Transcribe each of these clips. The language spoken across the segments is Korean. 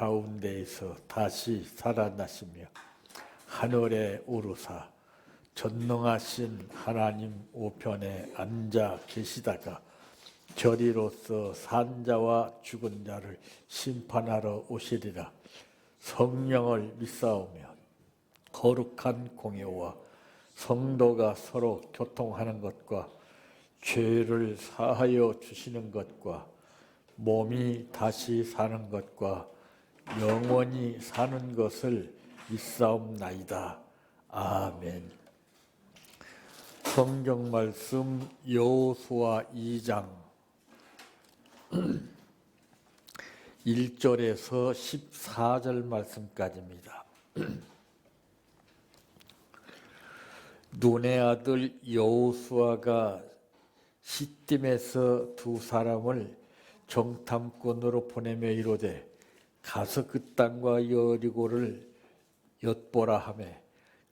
가운데에서 다시 살아나시며 하늘에 오르사 전능하신 하나님 우편에 앉아 계시다가 저리로서 산자와 죽은 자를 심판하러 오시리라. 성령을 믿사오며 거룩한 공예와 성도가 서로 교통하는 것과 죄를 사하여 주시는 것과 몸이 다시 사는 것과 영원히 사는 것을 믿사옵나이다. 아멘. 성경 말씀 여호수아 2장 1절에서 14절 말씀까지입니다. 눈의 아들 여호수아가 시딤에서 두 사람을 정탐꾼으로 보내며 이르되 가서 그 땅과 여리고를 엿보라 하매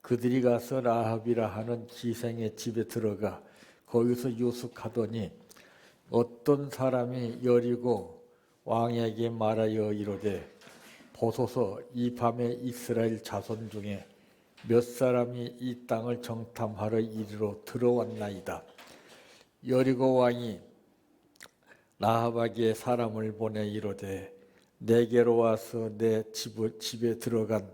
그들이 가서 라합이라 하는 기생의 집에 들어가 거기서 유숙하더니 어떤 사람이 여리고 왕에게 말하여 이르되 보소서 이 밤에 이스라엘 자손 중에 몇 사람이 이 땅을 정탐하러 이리로 들어왔나이다. 여리고 왕이 라합에게 사람을 보내 이르되 내게로 와서 내 집에 들어간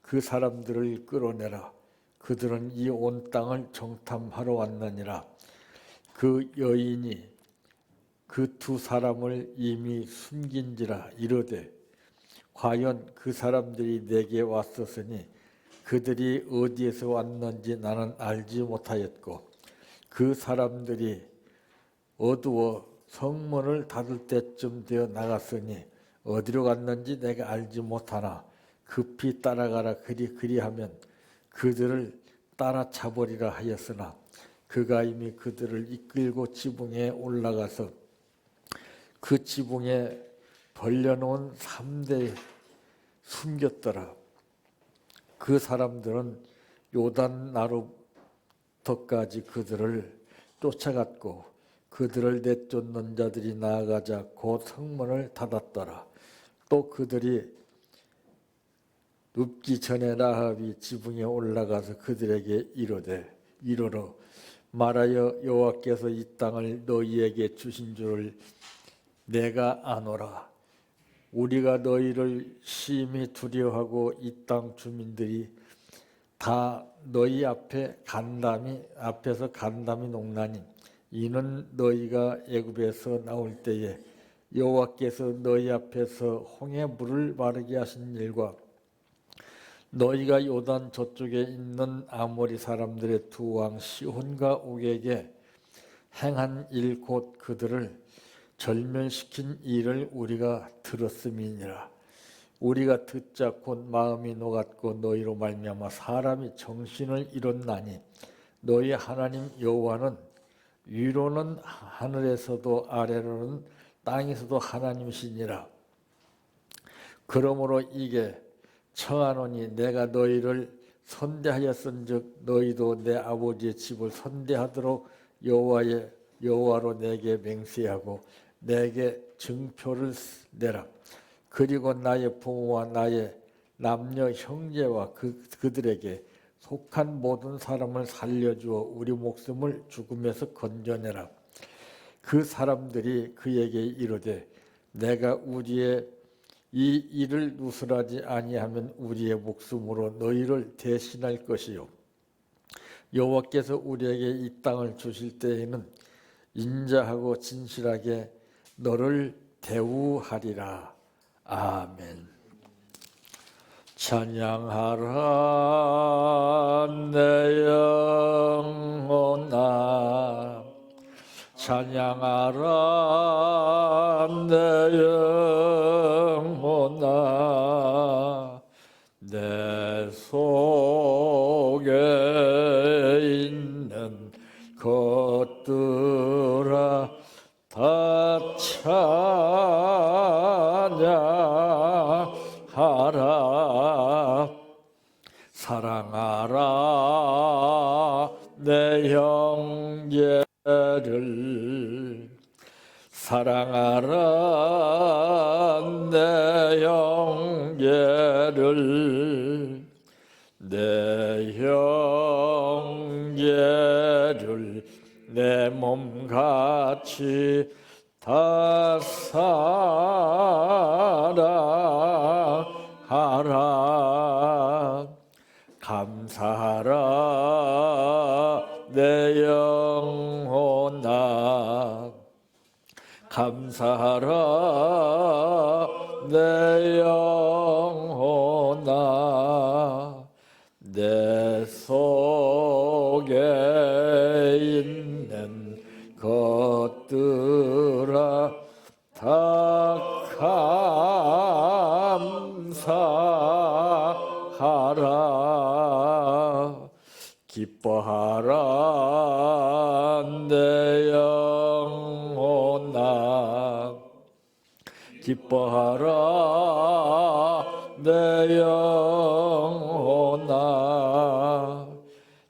그 사람들을 끌어내라. 그들은 이 온 땅을 정탐하러 왔느니라. 그 여인이 그 두 사람을 이미 숨긴지라 이르되 과연 그 사람들이 내게 왔었으니 그들이 어디에서 왔는지 나는 알지 못하였고 그 사람들이 어두워 성문을 닫을 때쯤 되어 나갔으니 어디로 갔는지 내가 알지 못하나 급히 따라가라. 그리하면 그들을 따라잡으리라 하였으나 그가 이미 그들을 이끌고 지붕에 올라가서 그 지붕에 벌려놓은 3대에 숨겼더라. 그 사람들은 요단 나루터까지 그들을 쫓아갔고 그들을 내쫓는 자들이 나아가자 곧 성문을 닫았더라. 또 그들이 눕기 전에 라합이 지붕에 올라가서 그들에게 이르러 말하여 여호와께서 이 땅을 너희에게 주신 줄을 내가 아노라. 우리가 너희를 심히 두려워하고 이 땅 주민들이 다 너희 앞에서 간담이 녹나니 이는 너희가 애굽에서 나올 때에 여호와께서 너희 앞에서 홍해 물을 마르게 하신 일과 너희가 요단 저쪽에 있는 아모리 사람들의 두 왕 시혼과 옥에게 행한 일 곧 그들을 절멸시킨 일을 우리가 들었음이니라. 우리가 듣자 곧 마음이 녹았고 너희로 말미암아 사람이 정신을 잃었나니 너희 하나님 여호와는 위로는 하늘에서도 아래로는 땅에서도 하나님이시니라. 그러므로 이게 청하노니 내가 너희를 선대하였은즉 너희도 내 아버지의 집을 선대하도록 여호와로 내게 맹세하고 내게 증표를 내라. 그리고 나의 부모와 나의 남녀 형제와 그들에게 속한 모든 사람을 살려주어 우리 목숨을 죽음에서 건져내라. 그 사람들이 그에게 이르되 내가 우리의 이 일을 누설하지 아니하면 우리의 목숨으로 너희를 대신할 것이요 여호와께서 우리에게 이 땅을 주실 때에는 인자하고 진실하게 너를 대우하리라. 아멘. 찬양하라 내 영혼아 찬양하라 내 영혼아 내 속에 있는 것들아 다 찬양하라 사랑하라 내 형제를 사랑하라 내 형제를 내 형제를 내 몸같이 다 사랑하라. 감사하라 내 영혼아. 감사하라 내 영혼아. 내 속에 있는 것들아 다 감사하라. 기뻐하라 내 영혼아. 기뻐하라 내 영혼아.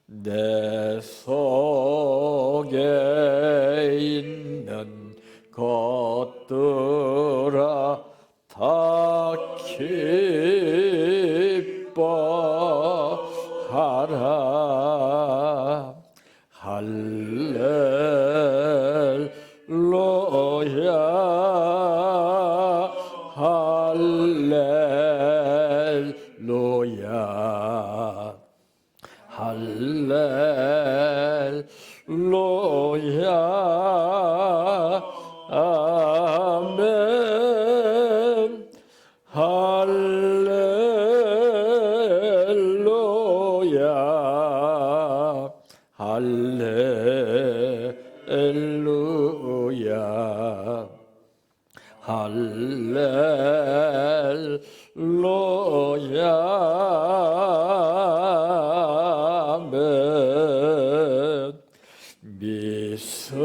내 속에 있는 것들아 다 기뻐하라. 할렐루야 할렐루야 할렐루야 아멘. 할렐루야 할렐루야 할렐루야 아멘. 믿습니다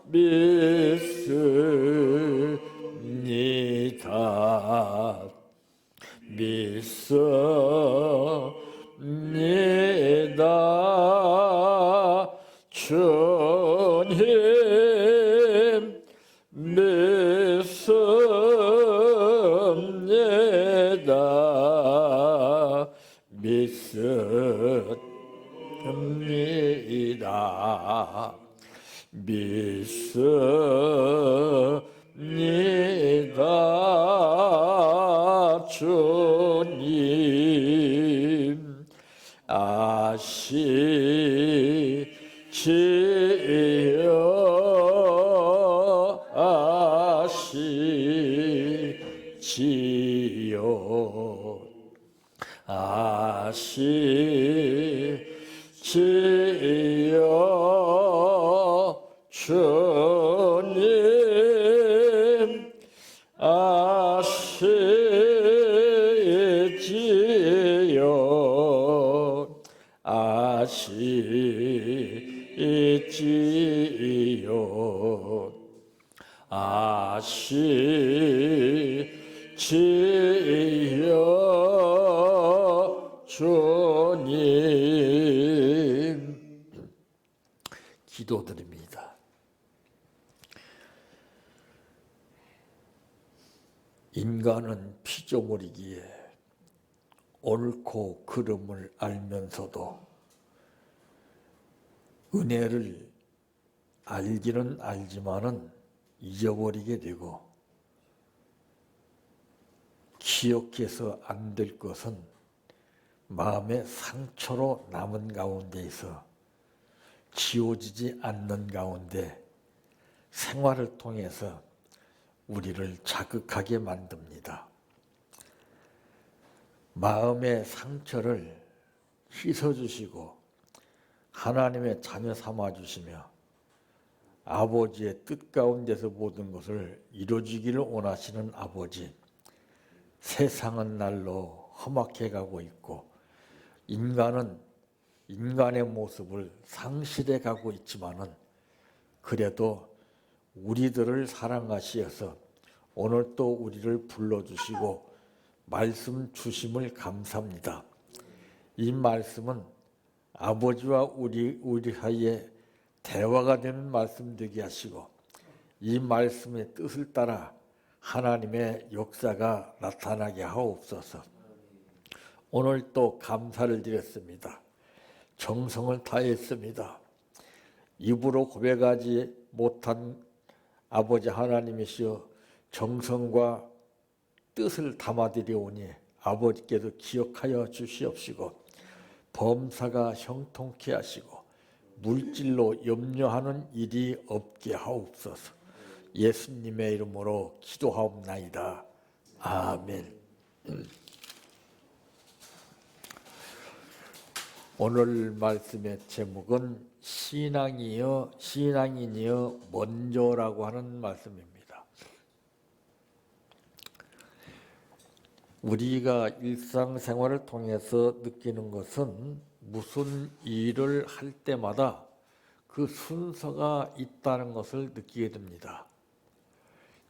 믿습니다 믿습니다 주님. 믿습니다 믿습니다 믿습니다 주님. 아시지요 아시지요 아시지요 주님. 아시지요 아시지요 아시지요 주님. 기도드립니다. 인간은 피조물이기에 옳고 그름을 알면서도 은혜를 알기는 알지만은 잊어버리게 되고, 기억해서 안 될 것은 마음의 상처로 남은 가운데에서 지워지지 않는 가운데 생활을 통해서 우리를 자극하게 만듭니다. 마음의 상처를 씻어주시고 하나님의 자녀 삼아주시며 아버지의 뜻 가운데서 모든 것을 이루어지기를 원하시는 아버지, 세상은 날로 험악해 가고 있고 인간은 인간의 모습을 상실해 가고 있지만은 그래도 우리들을 사랑하시어서 오늘 또 우리를 불러주시고 말씀 주심을 감사합니다. 이 말씀은 아버지와 우리 사이에 대화가 되는 말씀 되게 하시고 이 말씀의 뜻을 따라 하나님의 역사가 나타나게 하옵소서. 오늘 또 감사를 드렸습니다. 정성을 다했습니다. 입으로 고백하지 못한 아버지 하나님이시여 정성과 뜻을 담아드리오니 아버지께서 기억하여 주시옵시고 범사가 형통케 하시고 물질로 염려하는 일이 없게 하옵소서. 예수님의 이름으로 기도하옵나이다. 아멘. 오늘 말씀의 제목은 신앙이여 먼저라고 하는 말씀입니다. 우리가 일상생활을 통해서 느끼는 것은 무슨 일을 할 때마다 그 순서가 있다는 것을 느끼게 됩니다.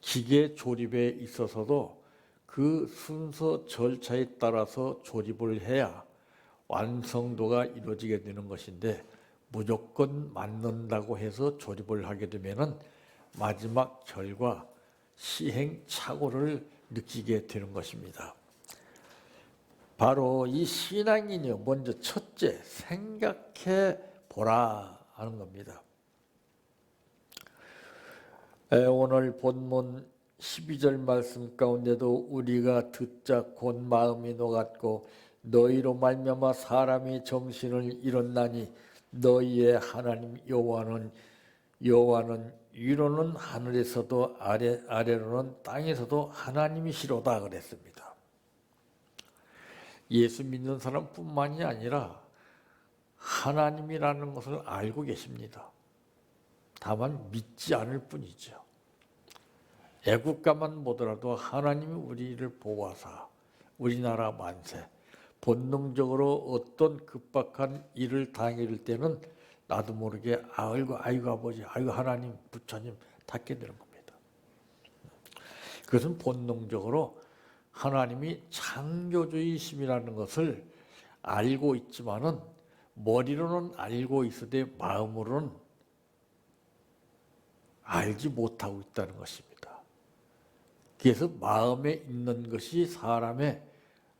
기계 조립에 있어서도 그 순서 절차에 따라서 조립을 해야 완성도가 이루어지게 되는 것인데 무조건 맞는다고 해서 조립을 하게 되면은 마지막 결과 시행착오를 느끼게 되는 것입니다. 바로 이 신앙인이요 먼저 첫째 생각해 보라 하는 겁니다. 오늘 본문 12절 말씀 가운데도 우리가 듣자 곧 마음이 녹았고 너희로 말미암아 사람이 정신을 잃었나니 너희의 하나님 여호와는 위로는 하늘에서도 아래로는 땅에서도 하나님이시로다 그랬습니다. 예수 믿는 사람뿐만이 아니라 하나님이라는 것을 알고 계십니다. 다만 믿지 않을 뿐이죠. 애국가만 보더라도 하나님이 우리를 보호하사 우리나라 만세 본능적으로 어떤 급박한 일을 당할 때는 나도 모르게 아이고 아버지 아이고 하나님 부처님 닫게 되는 겁니다. 그것은 본능적으로 하나님이 창조주이심이라는 것을 알고 있지만은 머리로는 알고 있으되 마음으로는 알지 못하고 있다는 것입니다. 그래서 마음에 있는 것이 사람의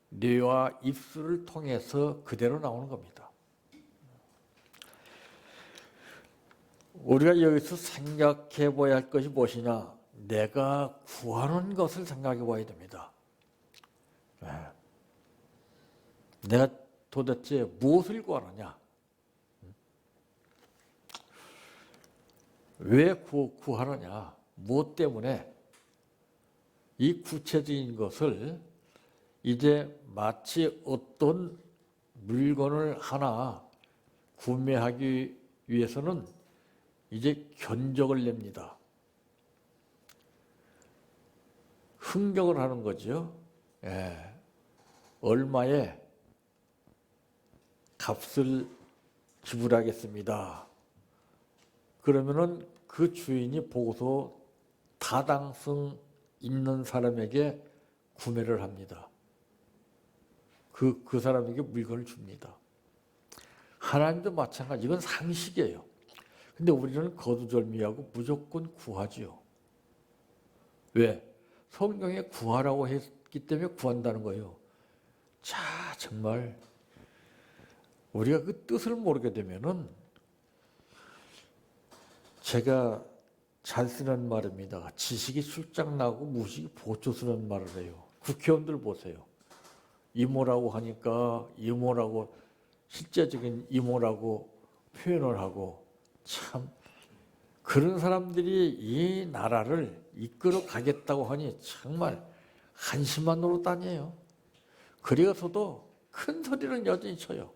뇌와 입술을 통해서 그대로 나오는 겁니다. 우리가 여기서 생각해 봐야 할 것이 무엇이냐? 내가 구하는 것을 생각해 봐야 됩니다. 내가 도대체 무엇을 구하느냐? 왜 구하느냐? 무엇 때문에? 이 구체적인 것을 이제 마치 어떤 물건을 하나 구매하기 위해서는 이제 견적을 냅니다. 흥정을 하는 거죠. 얼마에 값을 지불하겠습니다. 그러면은 그 주인이 보고서 타당성 있는 사람에게 구매를 합니다. 그 사람에게 물건을 줍니다. 하나님도 마찬가지. 이건 상식이에요. 근데 우리는 거두절미하고 무조건 구하지요. 왜? 성경에 구하라고 했기 때문에 구한다는 거예요. 자, 정말 우리가 그 뜻을 모르게 되면은 제가 잘 쓰는 말입니다. 지식이 출장 나고 무식이 보초 쓰는 말을 해요. 국회의원들 보세요. 이모라고 하니까 이모라고 실제적인 이모라고 표현을 하고 참 그런 사람들이 이 나라를 이끌어 가겠다고 하니 정말 한심한 노릇 아니에요. 그래서도 큰 소리는 여전히 쳐요.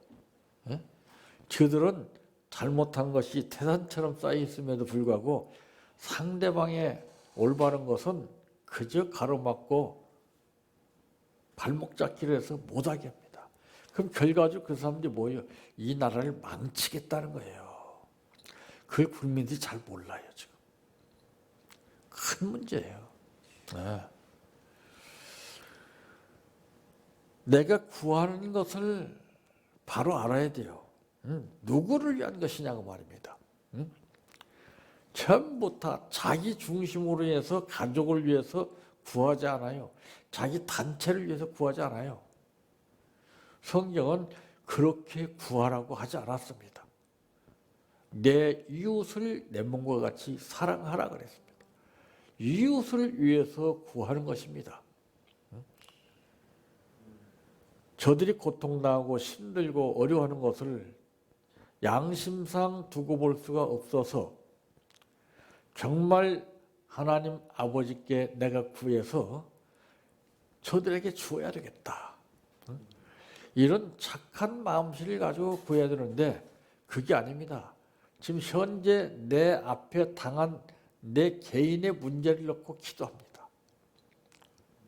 저들은 잘못한 것이 태산처럼 쌓여 있음에도 불구하고 상대방의 올바른 것은 그저 가로막고 발목 잡기를 해서 못하게 합니다. 그럼 결과적으로 그 사람들이 뭐예요? 이 나라를 망치겠다는 거예요. 그걸 국민들이 잘 몰라요. 지금 큰 문제예요. 내가 구하는 것을 바로 알아야 돼요. 누구를 위한 것이냐고 말입니다. 전부 다 자기 중심으로 해서 가족을 위해서 구하지 않아요. 자기 단체를 위해서 구하지 않아요. 성경은 그렇게 구하라고 하지 않았습니다. 내 이웃을 내 몸과 같이 사랑하라 그랬습니다. 이웃을 위해서 구하는 것입니다. 저들이 고통당하고 힘들고 어려워하는 것을 양심상 두고 볼 수가 없어서 정말 하나님 아버지께 내가 구해서 저들에게 주어야 되겠다. 이런 착한 마음씨를 가지고 구해야 되는데 그게 아닙니다. 지금 현재 내 앞에 당한 내 개인의 문제를 놓고 기도합니다.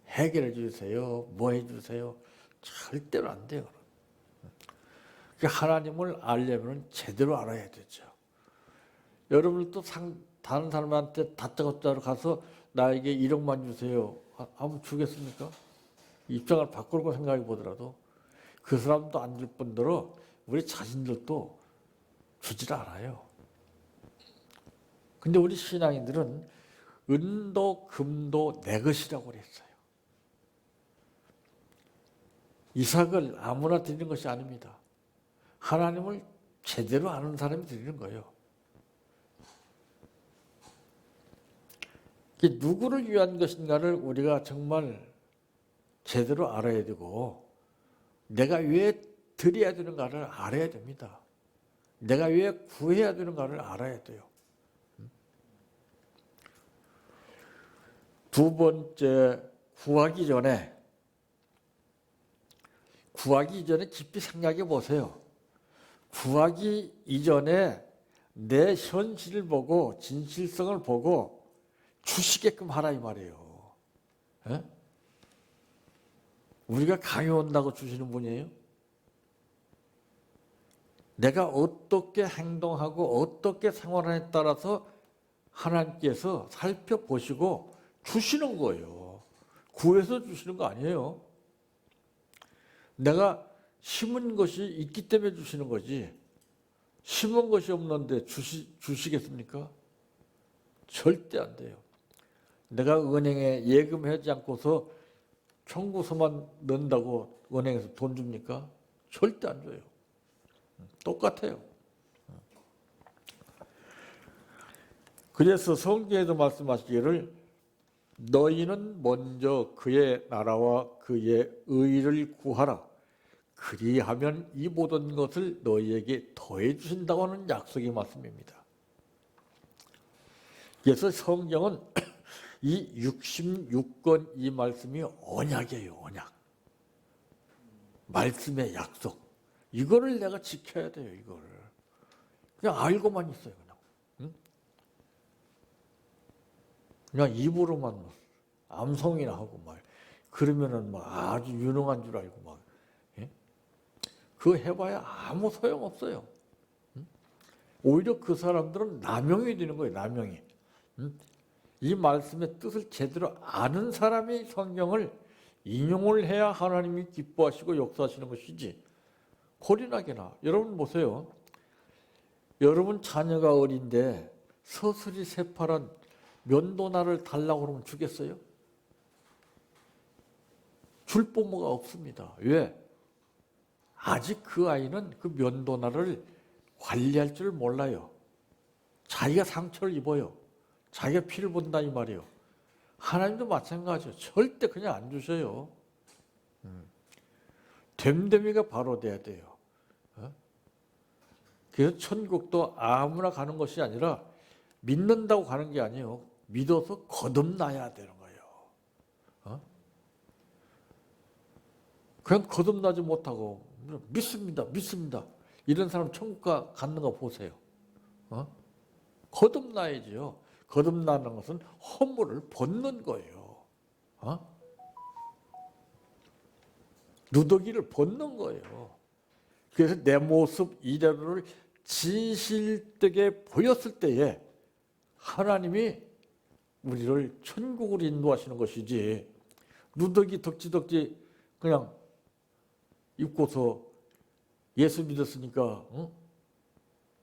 해결해 주세요. 뭐 해 주세요. 절대로 안 돼요. 하나님을 알려면 제대로 알아야 되죠. 여러분도 다른 사람한테 다짜고짜로 가서 나에게 1억만 주세요. 하면 주겠습니까? 입장을 바꾸고 생각해 보더라도 그 사람도 안 줄 뿐더러 우리 자신들도 주질 않아요. 근데 우리 신앙인들은 은도 금도 내 것이라고 그랬어요. 이삭을 아무나 드리는 것이 아닙니다. 하나님을 제대로 아는 사람이 드리는 거예요. 누구를 위한 것인가를 우리가 정말 제대로 알아야 되고 내가 왜 드려야 되는가를 알아야 됩니다. 내가 왜 구해야 되는가를 알아야 돼요. 두 번째, 구하기 이전에 깊이 생각해 보세요. 구하기 이전에 내 현실을 보고 진실성을 보고 주시게끔 하라 이 말이에요. 에? 우리가 강요 온다고 주시는 분이에요? 내가 어떻게 행동하고 어떻게 생활하느냐에 따라서 하나님께서 살펴보시고 주시는 거예요. 구해서 주시는 거 아니에요. 내가 심은 것이 있기 때문에 주시는 거지 심은 것이 없는데 주시겠습니까? 절대 안 돼요. 내가 은행에 예금하지 않고서 청구서만 넣는다고 은행에서 돈 줍니까? 절대 안 줘요. 똑같아요. 그래서 성경에도 말씀하시기를 너희는 먼저 그의 나라와 그의 의를 구하라. 그리하면 이 모든 것을 너희에게 더해 주신다고 하는 약속의 말씀입니다. 그래서 성경은 이 66권 이 말씀이 언약이에요. 언약. 말씀의 약속. 이거를 내가 지켜야 돼요. 이거를. 그냥 알고만 있어요. 그냥. 그냥 입으로만 암송이나 하고 막 그러면은 막 아주 유능한 줄 알고 막 그거 해봐야 아무 소용 없어요. 오히려 그 사람들은 남용이 되는 거예요. 남용이. 이 말씀의 뜻을 제대로 아는 사람이 성경을 인용을 해야 하나님이 기뻐하시고 역사하시는 것이지. 고리나게나 여러분 보세요. 여러분 자녀가 어린데 서슬이 새파란 면도날을 달라고 그러면 주겠어요? 줄 부모가 없습니다. 왜? 아직 그 아이는 그 면도날을 관리할 줄 몰라요. 자기가 상처를 입어요. 자기가 피를 본다 이 말이에요. 하나님도 마찬가지예요. 절대 그냥 안 주셔요. 됨됨이가 바로 돼야 돼요. 그래서 천국도 아무나 가는 것이 아니라 믿는다고 가는 게 아니에요. 믿어서 거듭나야 되는 거예요. 그냥 거듭나지 못하고 믿습니다. 이런 사람 천국 가는 거 보세요. 거듭나야지요. 거듭나는 것은 허물을 벗는 거예요. 누더기를 벗는 거예요. 그래서 내 모습 이대로를 진실되게 보였을 때에 하나님이 우리를 천국으로 인도하시는 것이지 누더기 덕지덕지 그냥 입고서 예수 믿었으니까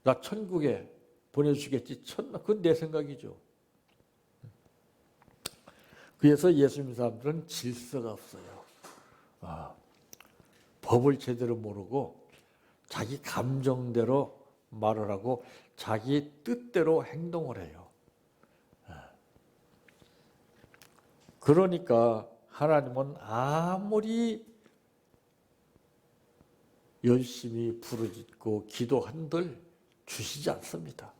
나 천국에 보내주겠지. 천만, 그건 내 생각이죠. 그래서 예수 믿는 사람들은 질서가 없어요. 법을 제대로 모르고 자기 감정대로 말을 하고 자기 뜻대로 행동을 해요. 그러니까 하나님은 아무리 열심히 부르짖고 기도한들 주시지 않습니다.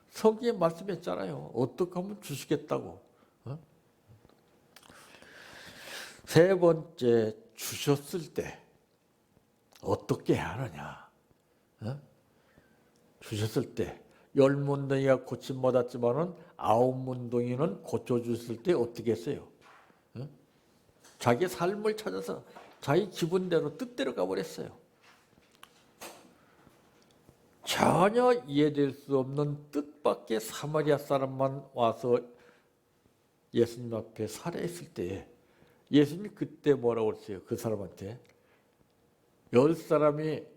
성경에 말씀했잖아요. 어떻게 하면 주시겠다고. 세 번째, 주셨을 때 어떻게 해야 하느냐. 주셨을 때 10문둥이가 고침받았지만은 9문둥이는 고쳐주실 때 어떻게 했어요? 자기 삶을 찾아서 자기 기분대로 뜻대로 가버렸어요. 전혀 이해될 수 없는 뜻밖의 사마리아 사람만 와서 예수님 앞에 살해했을 때 예수님이 그때 뭐라고 그랬어요? 그 사람한테 10사람이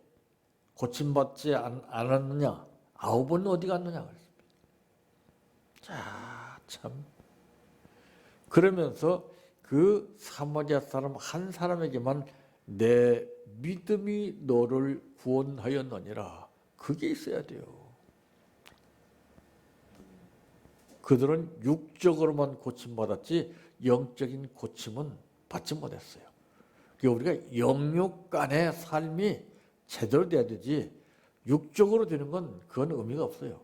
고침받지 않았느냐? 9은 어디 갔느냐? 그랬습니다. 자, 참. 그러면서 그 사마리아 사람 한 사람에게만 내 믿음이 너를 구원하였느니라. 그게 있어야 돼요. 그들은 육적으로만 고침받았지 영적인 고침은 받지 못했어요. 그러니까 우리가 영육 간의 삶이 제대로 돼야 되지 육적으로 되는 건 그건 의미가 없어요.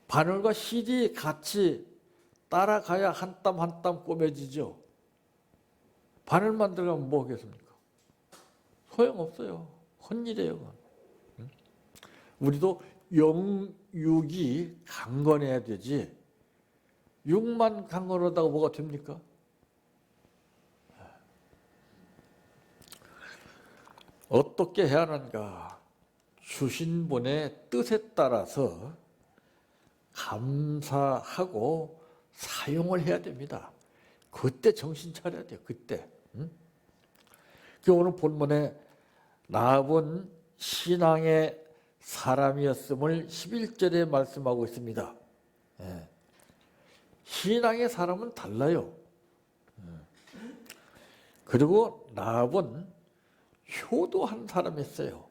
바늘과 실이 같이 따라가야 한 땀 한 땀 꼬매지죠. 바늘만 들어가면 뭐 하겠습니까? 소용없어요. 헛일이에요. 우리도 영육이 강건해야 되지 육만 강건하다고 뭐가 됩니까? 어떻게 해야 하는가? 주신 분의 뜻에 따라서 감사하고 사용을 해야 됩니다. 그때 정신 차려야 돼요. 그때. 오늘 본문에 라합은 신앙의 사람이었음을 11절에 말씀하고 있습니다. 신앙의 사람은 달라요. 그리고 라합은 효도한 사람이었어요.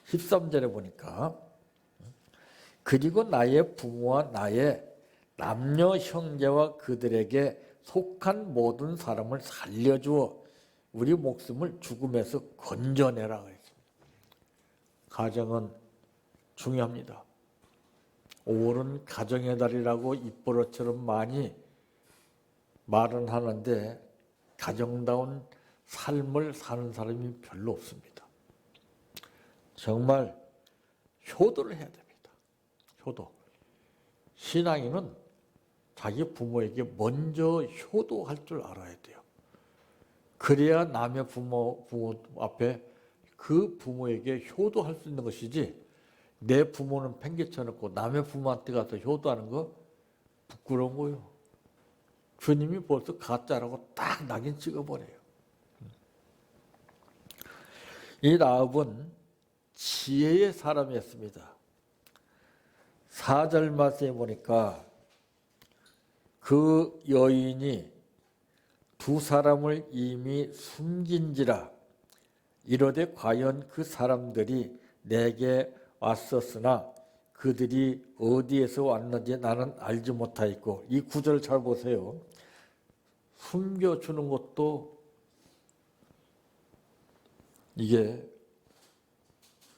13절에 보니까 그리고 나의 부모와 나의 남녀 형제와 그들에게 속한 모든 사람을 살려주어 우리 목숨을 죽음에서 건져내라 그랬습니다. 가정은 중요합니다. 5월은 가정의 달이라고 입버릇처럼 많이 말은 하는데 가정다운 삶을 사는 사람이 별로 없습니다. 정말 효도를 해야 됩니다. 효도. 신앙인은 자기 부모에게 먼저 효도할 줄 알아야 돼요. 그래야 남의 부모 앞에 그 부모에게 효도할 수 있는 것이지 내 부모는 팽개쳐놓고 남의 부모한테 가서 효도하는 거 부끄러운 거예요. 주님이 벌써 가짜라고 딱 낙인 찍어버려요. 이 라합은 지혜의 사람이었습니다. 4절 말씀에 보니까 그 여인이 두 사람을 이미 숨긴지라 이러되 과연 그 사람들이 내게 왔었으나 그들이 어디에서 왔는지 나는 알지 못하였고 이 구절을 잘 보세요. 숨겨주는 것도 이게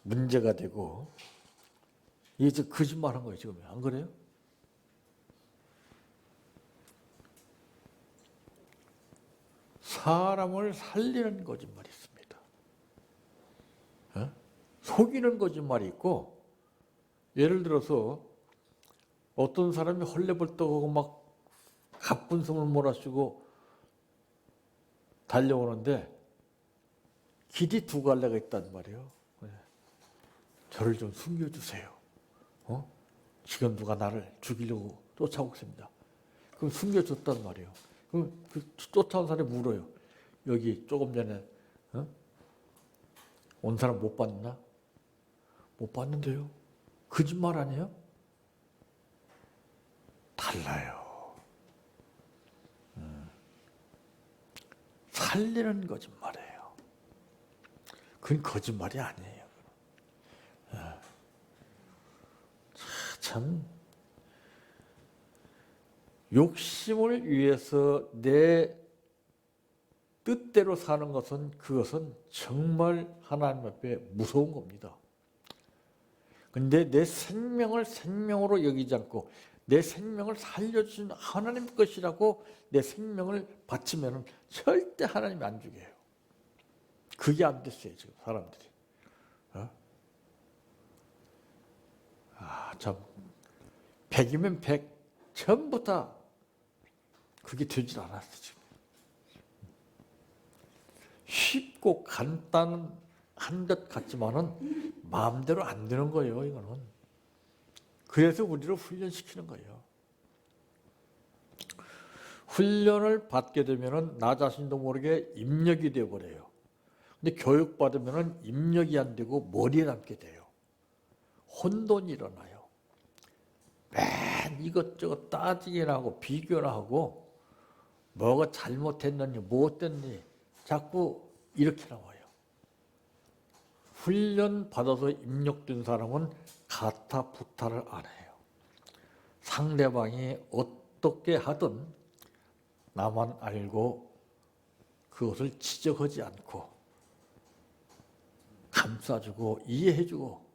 문제가 되고 이게 거짓말한 거예요. 지금 안 그래요? 사람을 살리는 거짓말이 있습니다. 속이는 거짓말이 있고 예를 들어서 어떤 사람이 헐레벌떡하고 막 갑분সম을 몰아쓰고 달려오는데 길이 두 갈래가 있단 말이에요. 저를 좀 숨겨주세요. 지금 누가 나를 죽이려고 쫓아오고 있습니다. 그럼 숨겨줬단 말이에요. 그럼 그 쫓아온 사람이 물어요. 여기 조금 전에 온 사람 못 봤나? 못 봤는데요. 거짓말 아니에요? 달라요. 살리는 거짓말이에요. 그건 거짓말이 아니에요. 참 욕심을 위해서 내 뜻대로 사는 것은 그것은 정말 하나님 앞에 무서운 겁니다. 근데 내 생명을 생명으로 여기지 않고 내 생명을 살려주신 하나님 것이라고 내 생명을 바치면 절대 하나님이 안 죽여요. 그게 안 됐어요, 지금 사람들이. 참 100이면 100 전부 다 그게 되질 않았어 지금. 쉽고 간단한 것 같지만은 마음대로 안 되는 거예요, 이거는. 그래서 우리를 훈련시키는 거예요. 훈련을 받게 되면은 나 자신도 모르게 입력이 되어 버려요. 근데 교육받으면은 입력이 안 되고 머리에 남게 돼요. 혼돈이 일어나요. 맨 이것저것 따지기나 하고 비교나 하고 뭐가 잘못했느니 못됐니 자꾸 이렇게 나와요. 훈련 받아서 입력된 사람은 가타 부타를 안 해요. 상대방이 어떻게 하든 나만 알고 그것을 지적하지 않고 감싸주고 이해해주고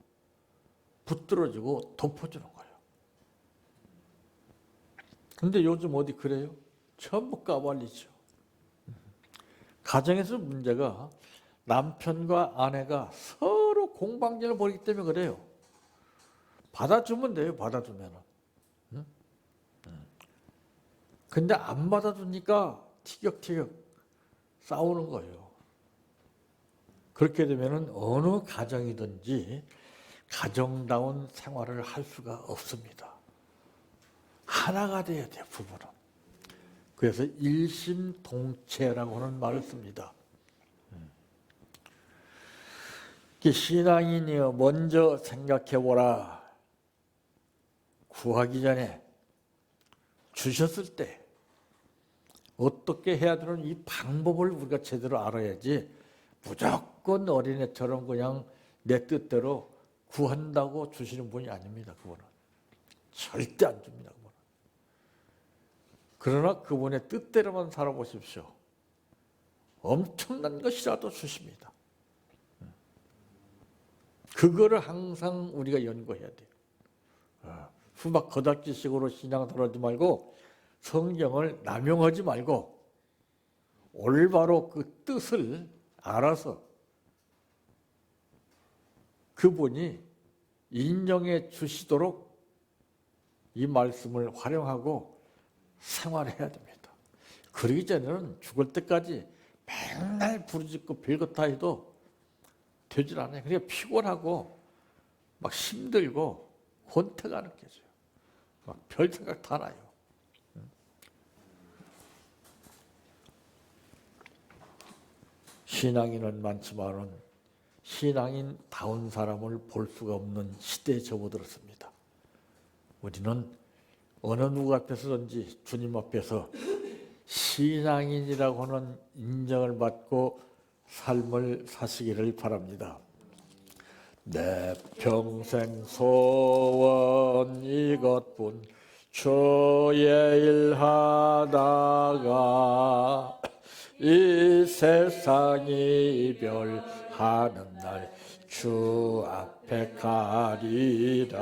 붙들어주고 덮어주는 거예요. 근데 요즘 어디 그래요? 전부 까발리죠. 가정에서 문제가 남편과 아내가 서로 공방전을 벌이기 때문에 그래요. 받아주면 돼요, 받아주면은. 근데 안 받아주니까 티격태격 싸우는 거예요. 그렇게 되면은 어느 가정이든지 가정다운 생활을 할 수가 없습니다. 하나가 돼야 돼요, 부부는. 그래서 일심동체라고 하는 말을 씁니다. 신앙인이여 먼저 생각해보라. 구하기 전에 주셨을 때 어떻게 해야 되는 이 방법을 우리가 제대로 알아야지 무조건 어린애처럼 그냥 내 뜻대로 구한다고 주시는 분이 아닙니다. 그분은 절대 안 줍니다. 그분은. 그러나 그분의 뜻대로만 살아보십시오. 엄청난 것이라도 주십니다. 그거를 항상 우리가 연구해야 돼요. 후막 거닥지식으로 신앙을 하지 말고 성경을 남용하지 말고 올바로 그 뜻을 알아서 그분이 인정해 주시도록 이 말씀을 활용하고 생활해야 됩니다. 그러기 전에는 죽을 때까지 맨날 부르짖고 별것 다 해도 되질 않아요. 그러니까 피곤하고 막 힘들고 권태가 느껴져요. 막 별 생각 다 나요. 신앙인은 많지만은 신앙인다운 사람을 볼 수가 없는 시대에 접어들었습니다. 우리는 어느 누구 앞에서든지 주님 앞에서 신앙인이라고 하는 인정을 받고 삶을 사시기를 바랍니다. 내 평생 소원 이것뿐 주의 일 하다가 이 세상 이별하는 날 주 앞에 가리라.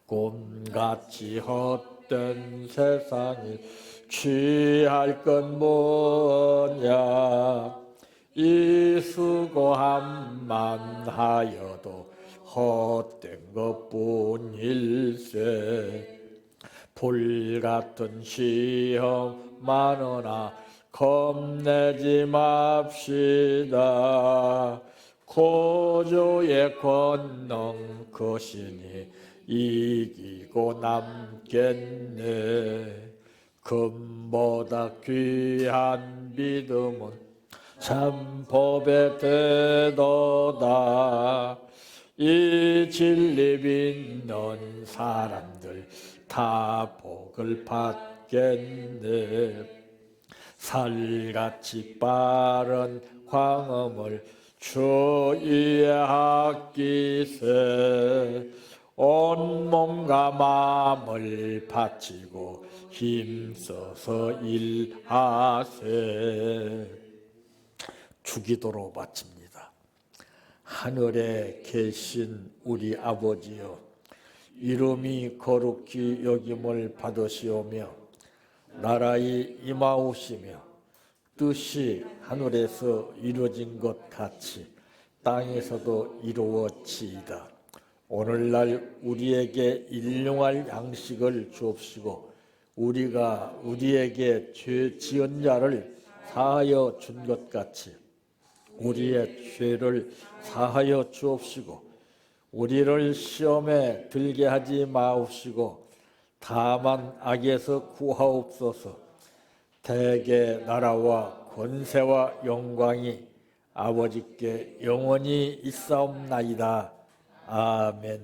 꿈같이 헛된 세상이 취할 건 뭐냐. 이 수고함만 하여도 헛된 것뿐일세. 불같은 시험 많으나 겁내지 맙시다. 고조의 권능 크시니 이기고 남겠네. 금보다 귀한 믿음은 참 법에 되도다. 이 진리 믿는 사람들 다 복을 받겠네. 살같이 빠른 광음을 주위에 아끼세. 온 몸과 마음을 바치고 힘써서 일하세. 주기도로 바칩니다. 하늘에 계신 우리 아버지여, 이름이 거룩히 여김을 받으시오며 나라의 임하오시며 뜻이 하늘에서 이루어진 것 같이 땅에서도 이루어지이다. 오늘날 우리에게 일용할 양식을 주옵시고 우리가 우리에게 죄 지은 자를 사하여 준 것 같이 우리의 죄를 사하여 주옵시고 우리를 시험에 들게 하지 마옵시고 다만 악에서 구하옵소서. 대개 나라와 권세와 영광이 아버지께 영원히 있사옵나이다. 아멘.